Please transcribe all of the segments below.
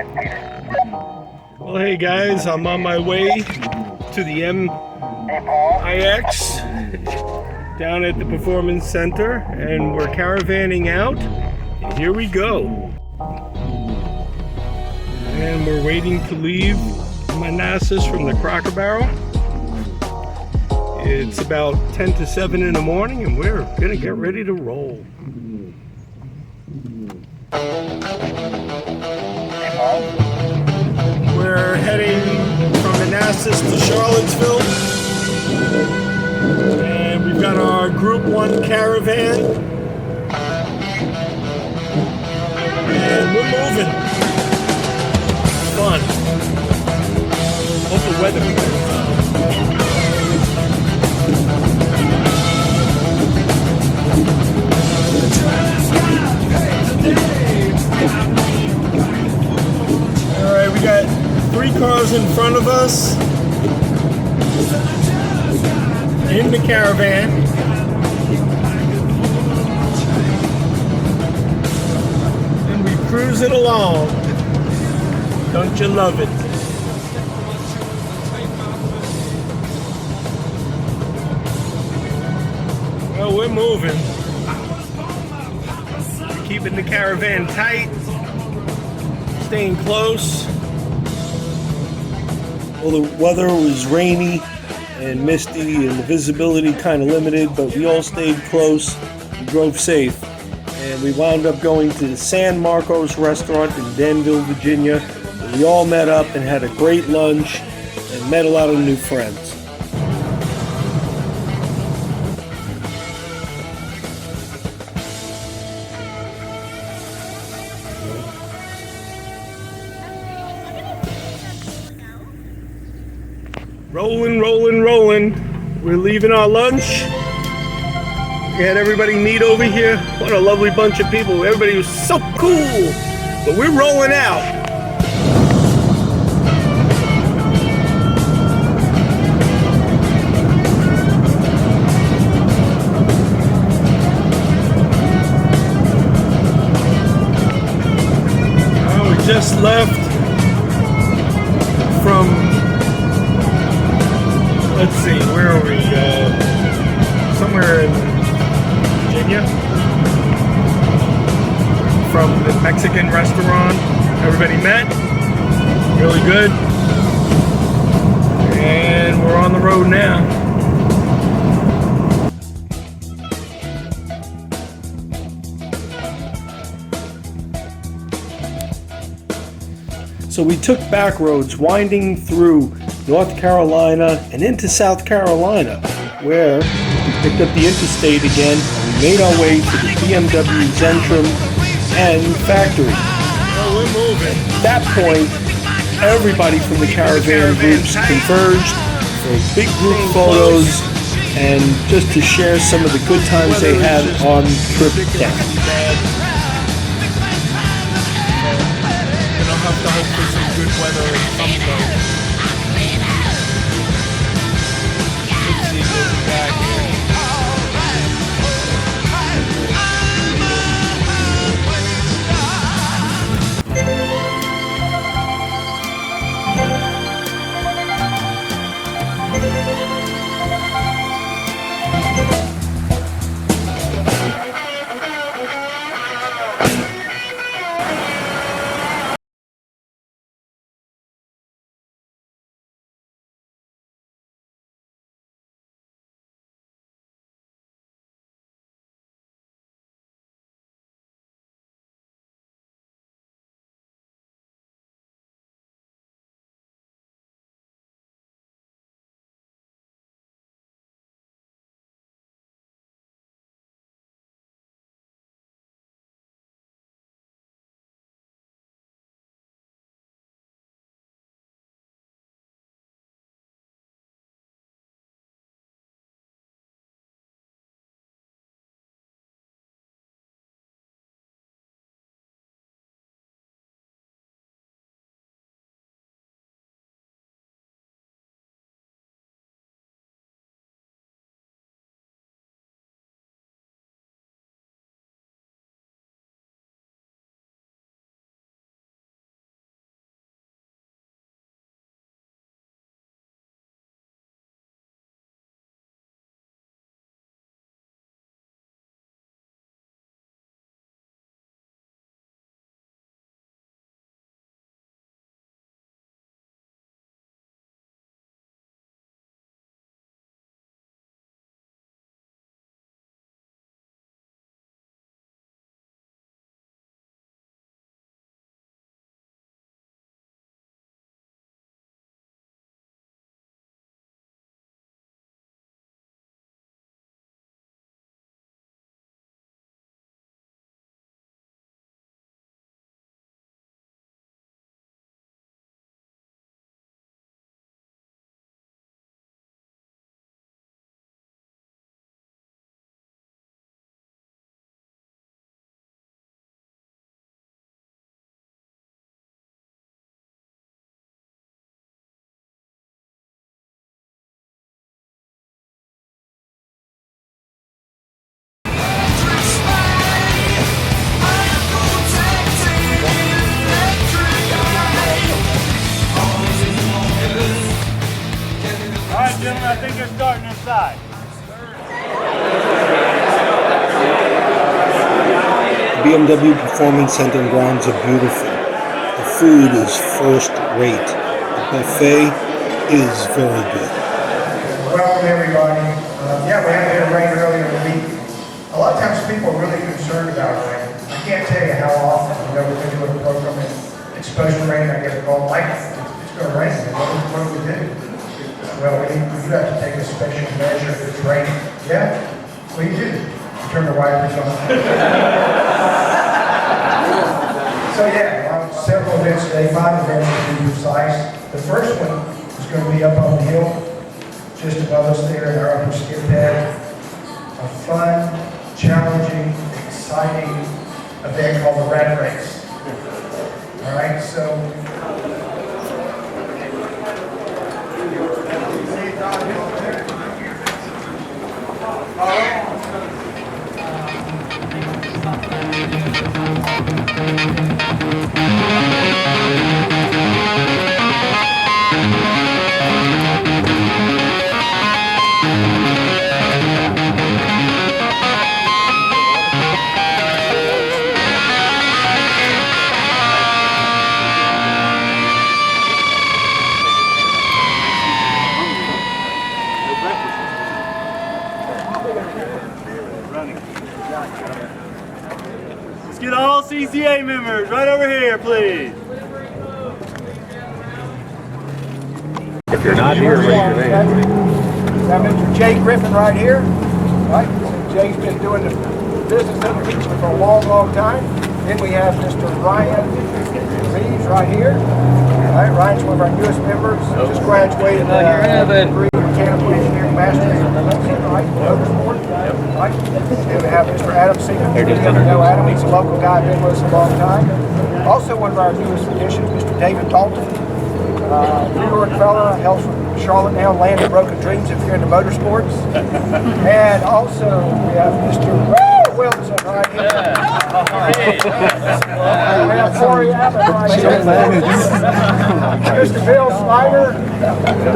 Well, hey guys, I'm on my way to the MIX down at the Performance Center, and we're caravanning out. And here we go. And we're waiting to leave Manassas from the Cracker Barrel. It's about 10 to 7 in the morning, and we're gonna get ready to roll. We're heading from Manassas to Charlottesville, and we've got our Group 1 caravan, and we're moving. Fun. Hope the weather is good. Alright, we got 3 cars in front of us in the caravan. And we cruising along. Don't you love it? Well, we're moving. Keeping the caravan tight. Staying close. Well, the weather was rainy and misty and the visibility kind of limited, but we all stayed close and drove safe. And we wound up going to the San Marcos restaurant in Danville, Virginia. And we all met up and had a great lunch and met a lot of new friends. Rolling, rolling, rolling. We're leaving our lunch. We had everybody meet over here. What a lovely bunch of people. Everybody was so cool. But we're rolling out. Oh, we just left from, let's see, where are we? Somewhere in Virginia. From the Mexican restaurant. Everybody met. Really good. And we're on the road now. So we took back roads winding through North Carolina and into South Carolina, where we picked up the interstate again and we made our way to the BMW Zentrum and factory. Well, we're moving. At that point, everybody from the caravan groups converged for big group photos and just to share some of the good times they had on trip down. I'll have to hope for some good weather and some gentlemen, I think they're starting inside. The BMW Performance Center and grounds are beautiful. The food is first rate. The buffet is very good. Welcome everybody. Yeah, we had a bit of rain earlier in the week. A lot of times people are really concerned about rain. I can't tell you how often, we've been doing a program and exposure rain, I get a call, Mike, it's going to rain. What do we do? Well, you have to take a special measure if it's raining. Yeah? What do? You turn the wipers on. So yeah, several events today, 5 events to be precise. The first one is going to be up on the hill, just above us there in our upper skid pad. A fun, challenging, exciting event called the Rat Race. All right, so Let's get all CCA members right over here, please. If you're not here, raise your hand. Got Mr. Jay Griffin right here. Right? Jay's been doing the business of teaching for a long, long time. Then we have Mr. Ryan Reeves right here. All right, Ryan's one of our newest members. Just graduated degree in mechanical engineering master's in right? Motorsport. Right? And we have Mr. Adam Seaman. You know Adam, he's a local guy, been with us a long time. Also one of our newest additions, Mr. David Dalton. New York fella, hails from Charlotte now, land of broken dreams if you're into motorsports. And also we have Mr. Wilson right here. We have Corey Abbott right here. Mr. Bill Snyder,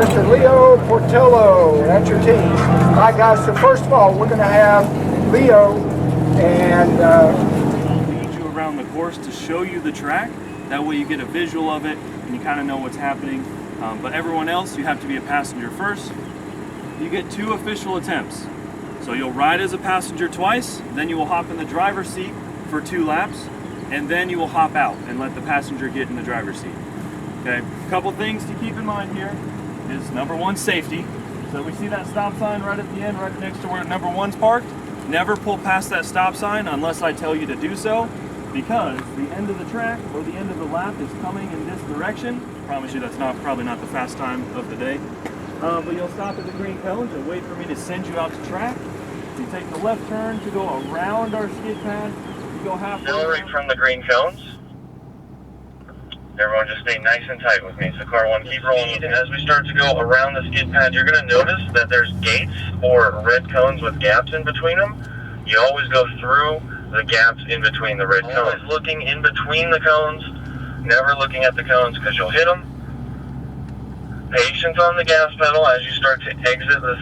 Mr. Leo Portello. That's your team. All right, guys, so first of all, we're going to have Leo and Lead you around the course to show you the track. That way you get a visual of it and you kind of know what's happening. But everyone else, you have to be a passenger first. You get 2 official attempts. So you'll ride as a passenger twice, then you will hop in the driver's seat for 2 laps, and then you will hop out and let the passenger get in the driver's seat. Okay, a couple things to keep in mind here is number 1, safety. So we see that stop sign right at the end, right next to where number 1's parked. Never pull past that stop sign unless I tell you to do so, because the end of the track or the end of the lap is coming in this direction. I promise you that's probably not the fast time of the day. But you'll stop at the green cones and wait for me to send you out to track. You take the left turn to go around our skid pad. You go halfway. Accelerate from the green cones. Everyone just stay nice and tight with me. So car 1, keep rolling. And as we start to go around the skid pad, you're going to notice that there's gates or red cones with gaps in between them. You always go through the gaps in between the red cones. Always looking in between the cones, never looking at the cones because you'll hit them. Patience on the gas pedal as you start to exit the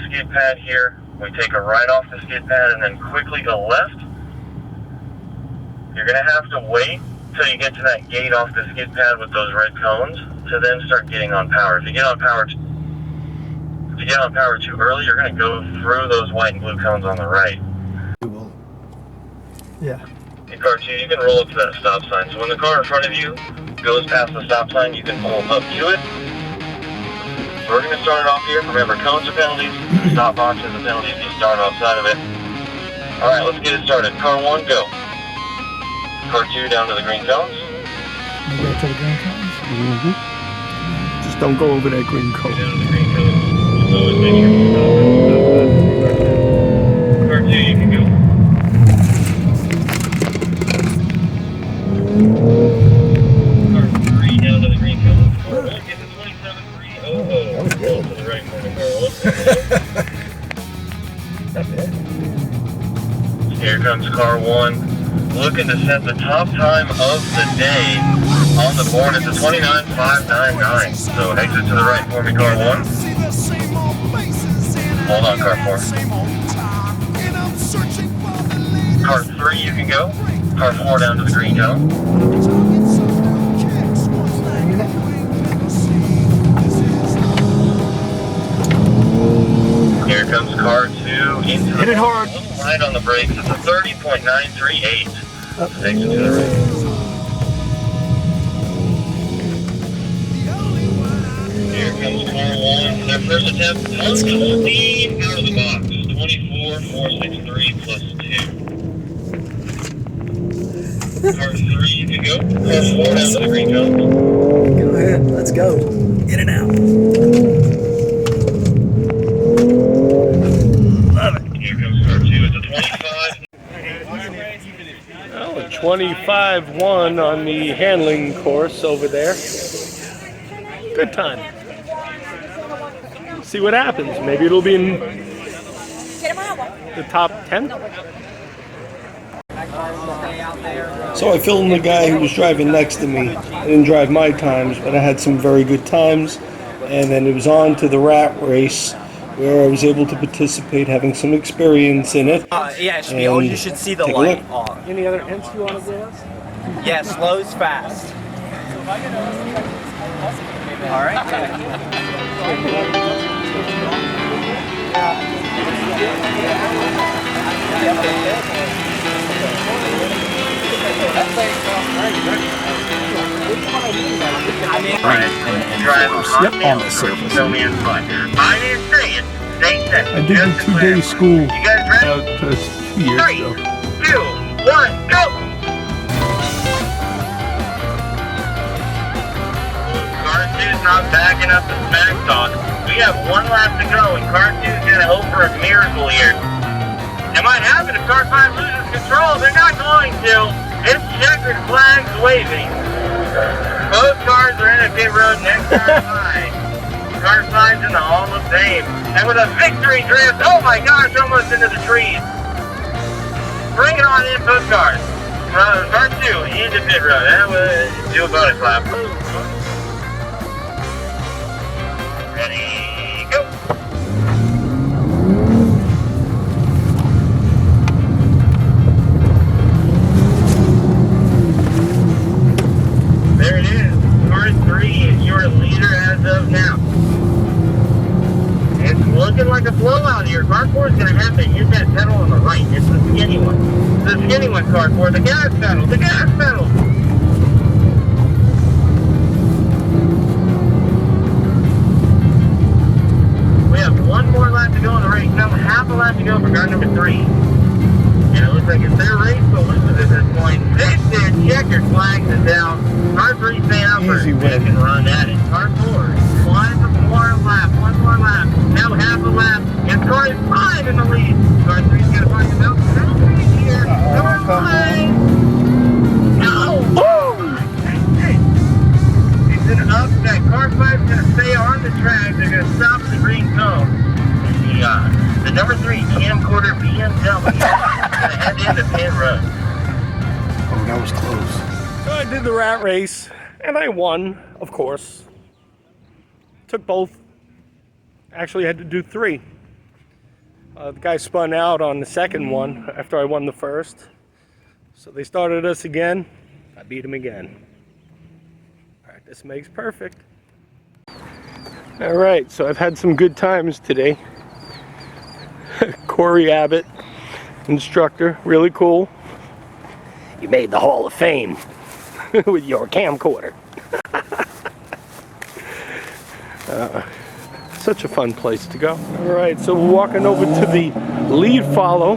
skid pad here. We take a right off the skid pad and then quickly go left. You're going to have to wait till you get to that gate off the skid pad with those red cones to then start getting on power. If you get on power too early, you're going to go through those white and blue cones on the right. yeah. In car 2, you can roll up to that stop sign. So when the car in front of you goes past the stop sign, you can pull up to it. So we're going to start it off here. Remember, cones are penalties, stop box is a penalty if you start outside of it. Alright, let's get it started. Car 1, go. Car 2, down to the green cones. You go to the green cones? Mm-hmm. Just don't go over that green cone. Down to the green cones. Just always make sure you stop. Car 2, you can go. Car 3, down to the green cones. Car 1, get to 27.300. That was good. To the right corner, Car 1. Here comes Car 1. Looking to set the top time of the day on the board. It's a 29.599. So exit to the right for me, Car 1. Hold on, car 4. Car 3, you can go. Car 4 down to the green zone. Here comes car 2 into the... Hit it hard. A little light on the brakes. It's a 30.938. Takes it to the right. Here comes car 1. Their first attempt. Let's go. Lean out of the box. 24,463 plus 2. Car 3, you can go. Car 4 down to the green zone. Go ahead, let's go. Get it out. Love it. Here comes car 2. It's a 25. Well, a 25-1 on the handling course over there. Good time. See what happens. Maybe it'll be in the top 10. So I filmed the guy who was driving next to me. I didn't drive my times, but I had some very good times. And then it was on to the rat race, where I was able to participate, having some experience in it. Yeah, it should be. Oh, you should see the Take a light look. on. Any other hints you want to give us? Yeah, slow's fast. All right. Yep, on the surface. No man's fun. I didn't say it. Stay set. I did a 2-day school You guys ready? 2 years 3, ago. 2, 1, go! Car 2's not backing up the smack talk. We have 1 lap to go, and car 2's gonna hope for a miracle here. It might happen if car 5 loses control. They're not going to. It's checkered flags waving. Both cars are in a pit road next to car 5. Car 5's in the Hall of Fame. And with a victory drift, oh my gosh, almost into the trees. Bring it on in, both cars. Car 2 into pit road. That was do a bonus lap. Ready, go. There it is. Car 3 is your leader as of now. It's looking like a blowout here. Car 4 is going to have to hit that pedal on the right. It's the skinny one. The skinny one, car 4. The gas pedal. The gas pedal. We have 1 more lap to go in the race. Now half a lap to go for car number 3. And it looks like it's their race to lose at this point. This is checkered flags is down. Car 3 staying out for a second run at it. Car 4, 1 more lap. Now half a lap. And car 5 in the lead. Car 3's got to find himself. Here. Car 5. No! It's an upset. Car 5's going to stay on the track. They're going to stop the green cone. The number 3 camcorder BMW is going to head into pit road. Oh, that was close. So I did the rat race, and I won, of course. Took both. Actually, had to do 3. The guy spun out on the second one after I won the first. So they started us again. I beat him again. Practice makes perfect. All right, so I've had some good times today. Corey Abbott, instructor, really cool. You made the Hall of Fame with your camcorder. Such a fun place to go. All right, so we're walking over to the lead follow.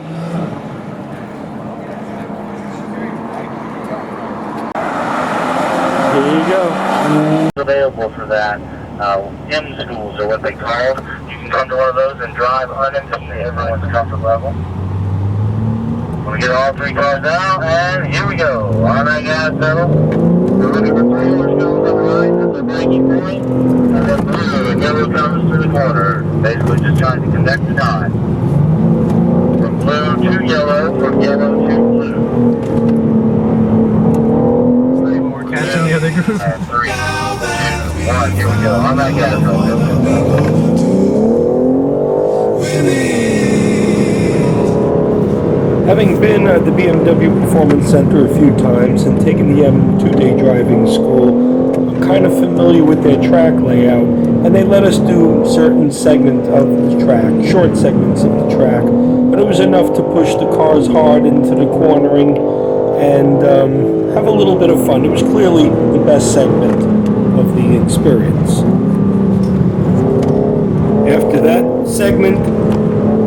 Here you go. Available for that. M schools are what they called. You can come to one of those and drive unimpeded at everyone's comfort level. We get all 3 cars out, and here we go. On that gas pedal. We're looking for 3 more schools on the right. That's a breaking point. And then blue and yellow comes to the corner. Basically just trying to connect the dot. From blue to yellow, from yellow to blue. We're catching the other group. And 3, 2, 1, here we go. On that gas pedal. Having been at the BMW Performance Center a few times and taken the M2-day driving school, I'm kind of familiar with their track layout, and they let us do certain segments of the track, short segments of the track, but it was enough to push the cars hard into the cornering and have a little bit of fun. It was clearly the best segment of the experience. After that segment,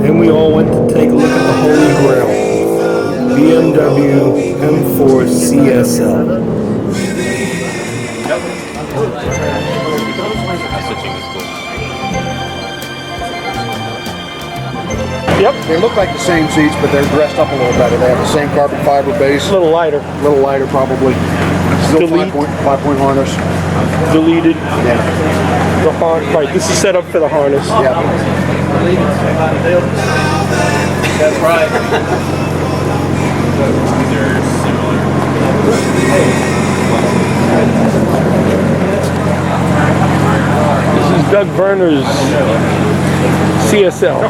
then we all went to take a look at the Holy Grail, BMW M4 CSL. Yep. They look like the same seats, but they're dressed up a little better. They have the same carbon fiber base. A little lighter. A little lighter, probably. Still five-point harness. Deleted. Yeah. The harness. Right, this is set up for the harness. Yeah. That's right. These are similar. This is Doug Verner's CSL.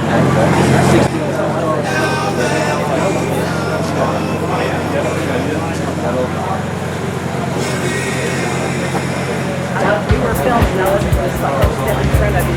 We were filming, now let's put a step in front of you.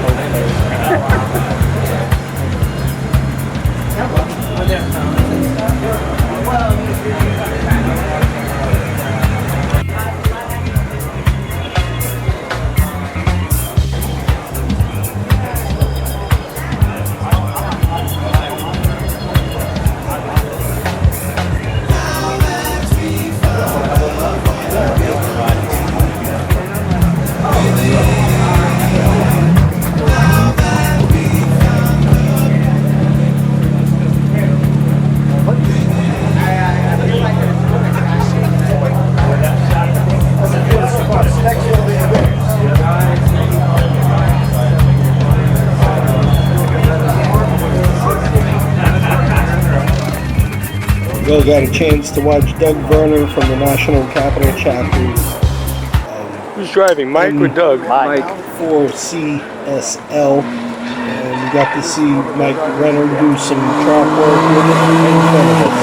Bill got a chance to watch Doug Verner from the National Capital Chapters. Who's driving, Mike or Doug? Mike. For CSL, and we got to see Mike Renner do some track work with it in front of us.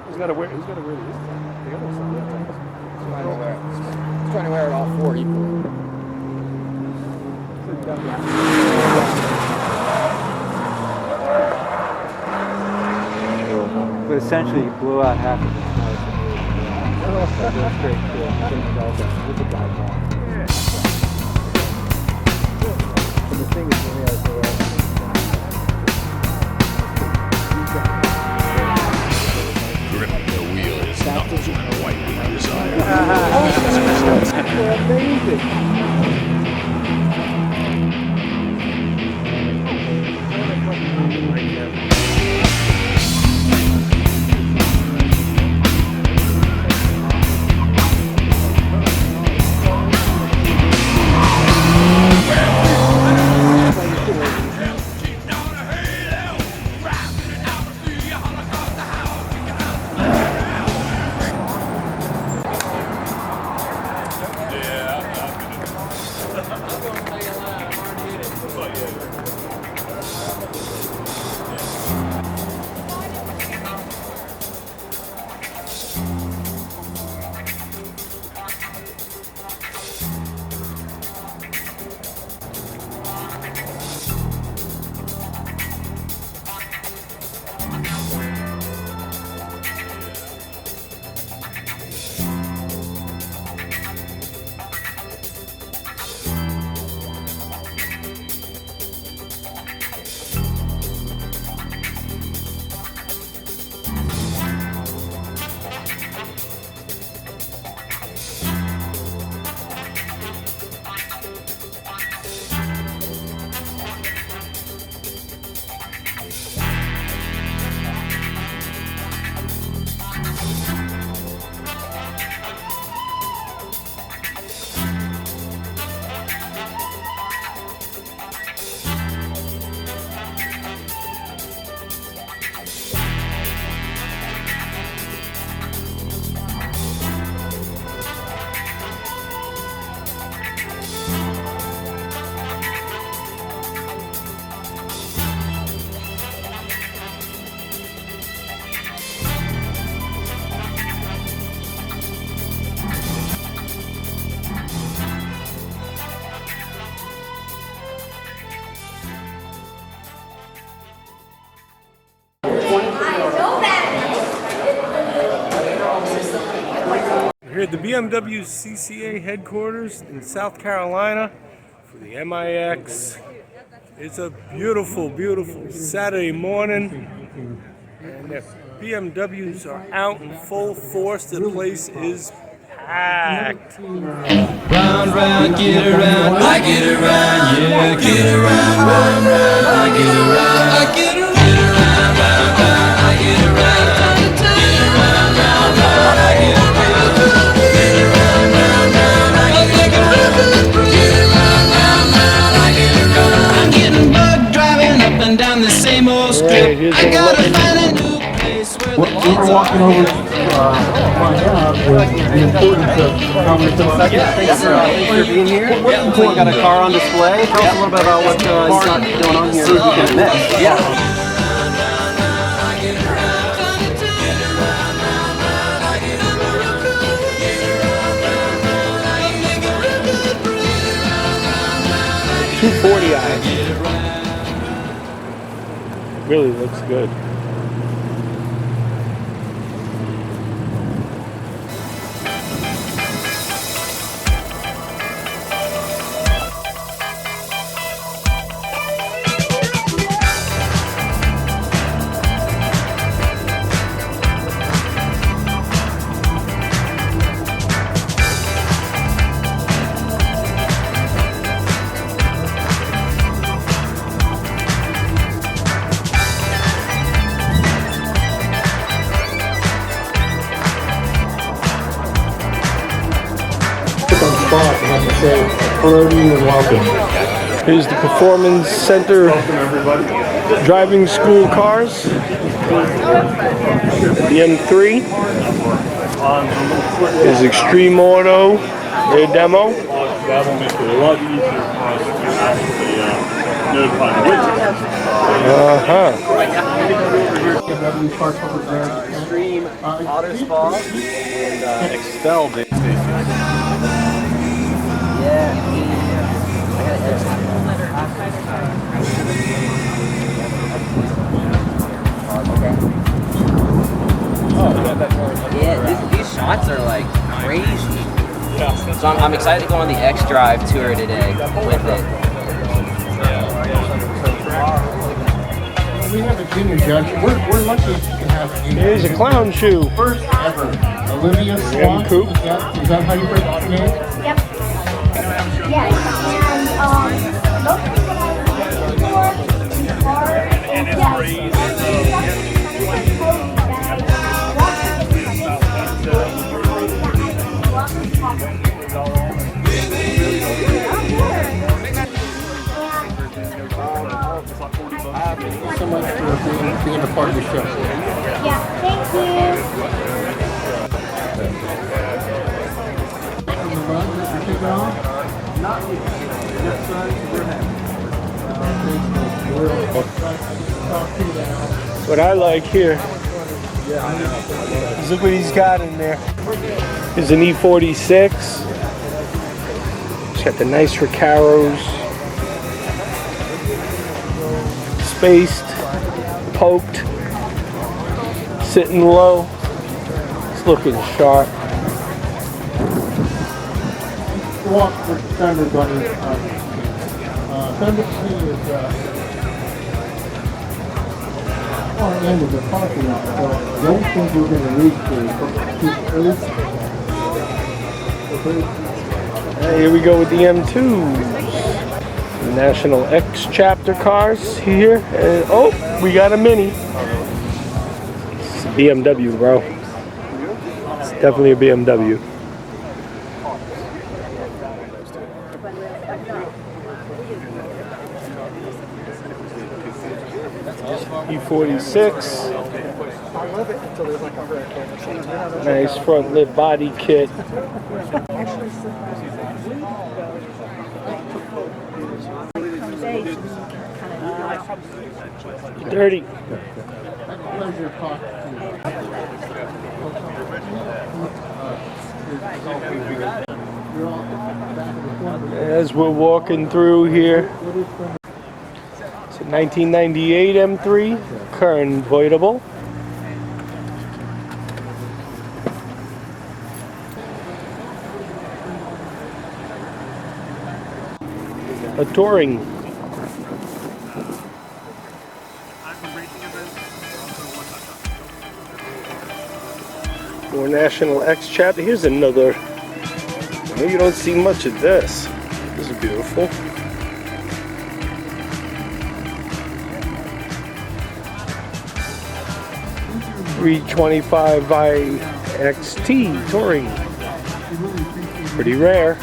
He's got to wear this. The other side. He's trying to wear it all four equally. But essentially, you blew out half of the tires. With the guide bar. And the thing is, when Gripping the wheel is knuckles when a white wing desire. the BMW CCA headquarters in South Carolina for the MIX. It's a beautiful, beautiful Saturday morning, and the BMWs are out in full force. The place is packed. Round, round, get around, I get around, yeah, get around, round, round, I get around, I get around, round, round, I get around, get around, round, round, I get around, get around, round, round, I get around, get around, round, round, I get around. I'm getting bugged driving up and down the same old strip. I gotta find a new place where the kids are walking over to find out the importance of coming to the Thanks for being here. We got a car on display. Tell us a little bit about what's going on here. Yeah. Really looks good. Hello to you and welcome. Here's the Performance Center driving school cars. The M3 is Extreme Auto, their demo. That'll make it a lot easier for us to actually notify the witness. Extreme Auto Spa and Expel base station. Yeah, these shots are like crazy. So I'm excited to go on the X-Drive tour today with it. We have a junior judge. We're lucky to have a junior. Here's a clown shoe. First ever. Olivia Swan. Coupe. Is that how you pronounce your name? Yep. Yes. And most people I was looking for are so much for being a part of the show. Yeah, thank you. What I like here is look what he's got in there. There's an E46. It's got the nice Recaros. Spaced, poked, sitting low. It's looking sharp. Walk for Thunder Bunny. Thunder Bunny is far end of the parking lot, so I don't think we're going to reach the Here we go with the M2s. National X chapter cars here. And, oh, we got a Mini. It's a BMW, bro. It's definitely a BMW. E46. Nice front lip body kit. Dirty. As we're walking through here, it's a 1998 M3, convertible. a touring. More National X chapter. Here's another. I know you don't see much of this. This is beautiful. .325 XT touring. Pretty rare.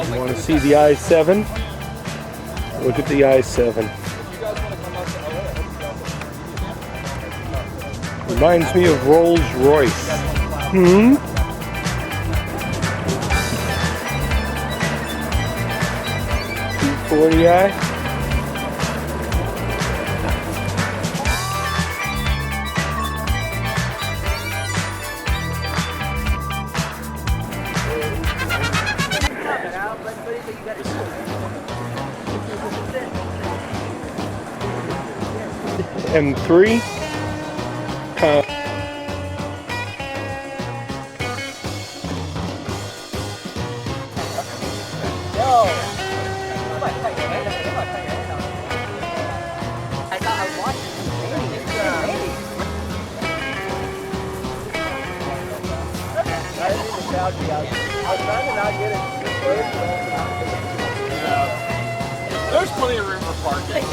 You want to see the i7? Look at the i7. Reminds me of Rolls Royce. 240i. M3. There's plenty of room for parking.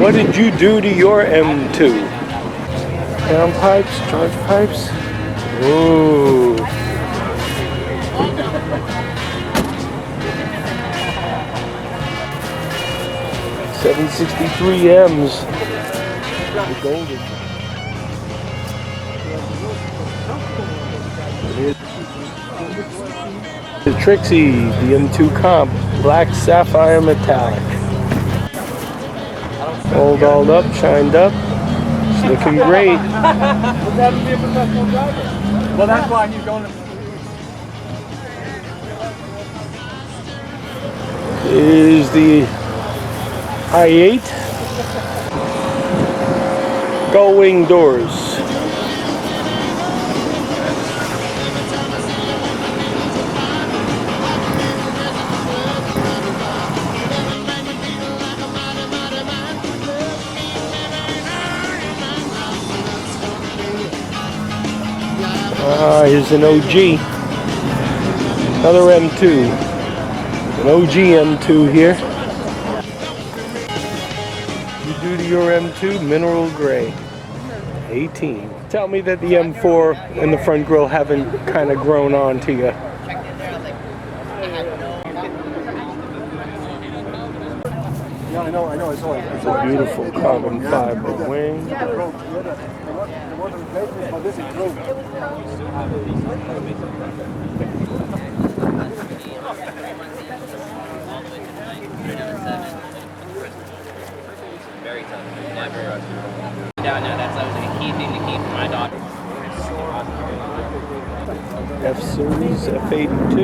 What did you do to your M2? Down pipes, charge pipes? Ooh. .763Ms. The golden. The Trixie, the M2 Comp, black sapphire metallic. All dolled up, shined up. It's looking great. What's that to be a professional driver? Well, that's why he's going to. Is the i8 gull-wing doors. Here's an OG. Another M2. An OG M2 here. You do to your M2 mineral gray. 18. Tell me that the M4 and the front grille haven't kind of grown on to you. Yeah, I know. It's It's a beautiful carbon fiber wing. Very tough. Yeah, no, that's a key thing to keep for my daughter. F-Series, F82.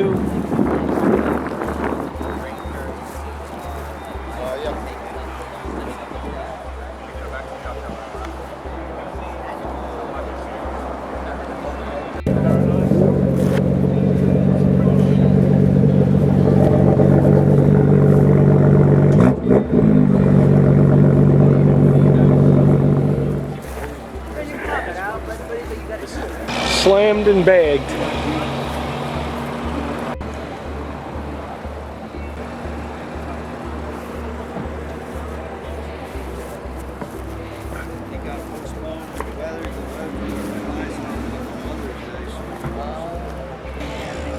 Slammed and bagged.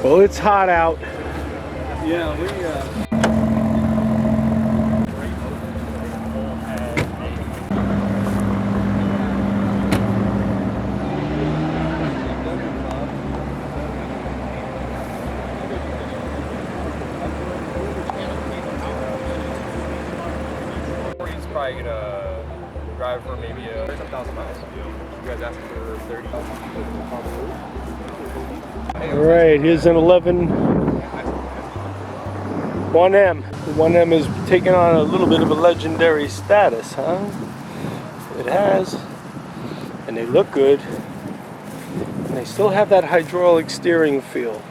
Well, it's hot out. Yeah, He's probably gonna drive for maybe 10,000 miles. You guys asking for 30,000. All right, here's an 11 1M. The 1M is taking on a little bit of a legendary status, huh? It has. And they look good. And they still have that hydraulic steering feel.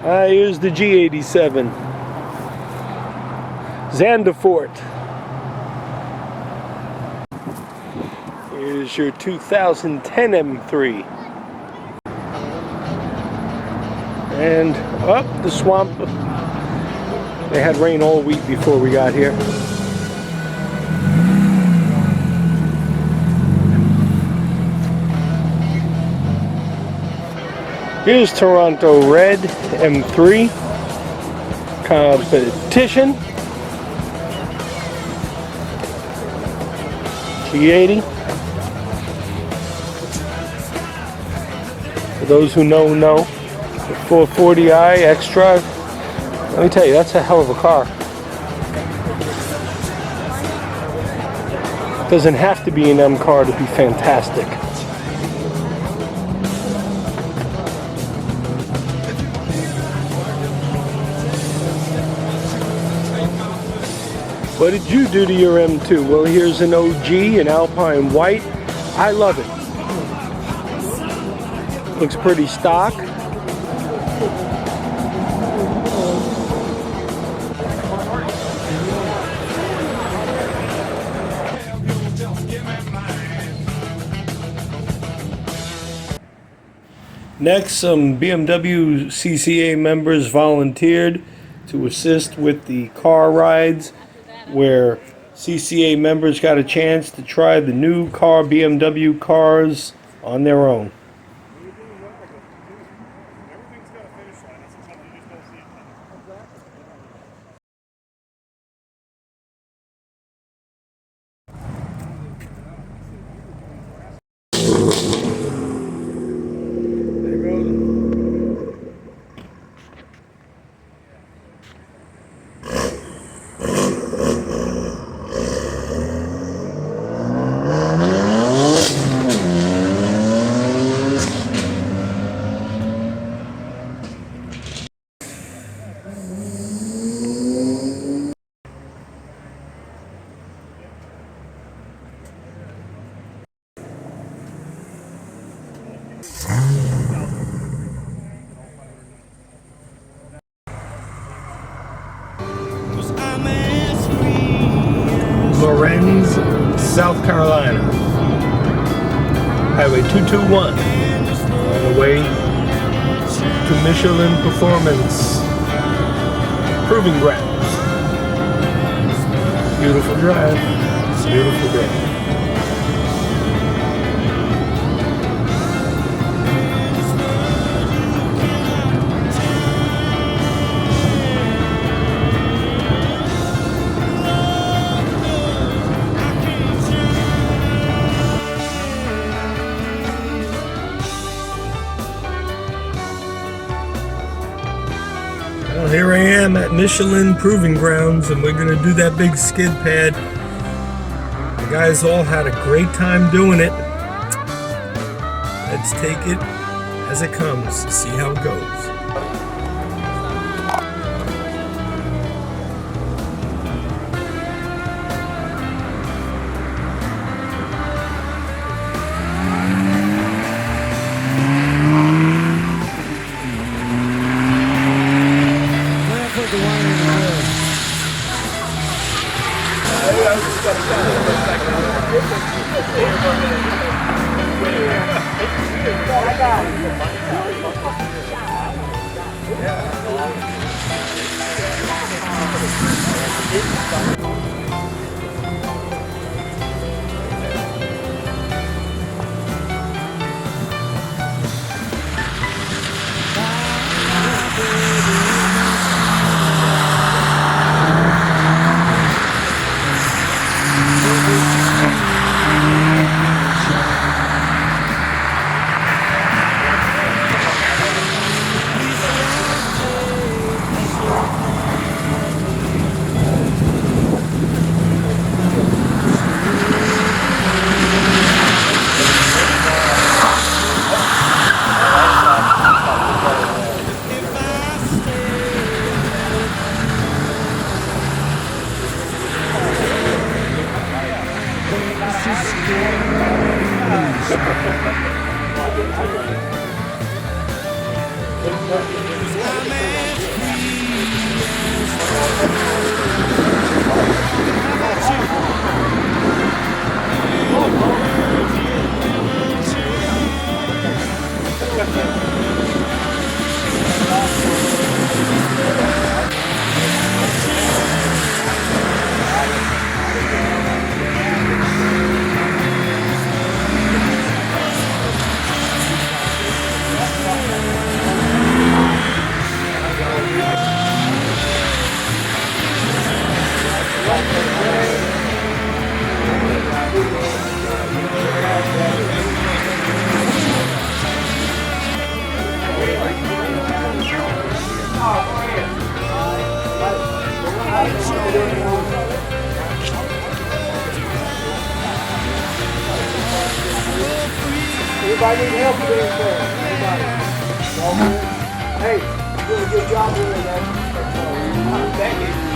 Here's the G87. Zandvoort. Here's your 2010 M3. And up the swamp. They had rain all week before we got here. Here's Toronto Red M3 Competition. G80. For those who know. The 440i X-Drive. Let me tell you, that's a hell of a car. Doesn't have to be an M car to be fantastic. What did you do to your M2? Well, here's an OG, an Alpine White. I love it. Looks pretty stock. Next, some BMW CCA members volunteered to assist with the car rides, where CCA members got a chance to try the new car BMW cars on their own. Lorenz, South Carolina. Highway 221. On the way to Michelin Performance Proving Grounds. Beautiful drive. Beautiful day. Well, here I am at Michelin Proving Grounds, and we're going to do that big skid pad. The guys all had a great time doing it. Let's take it as it comes, see how it goes. Anybody need help with anything? Anybody? Hey, you did a good job doing that. Thank you.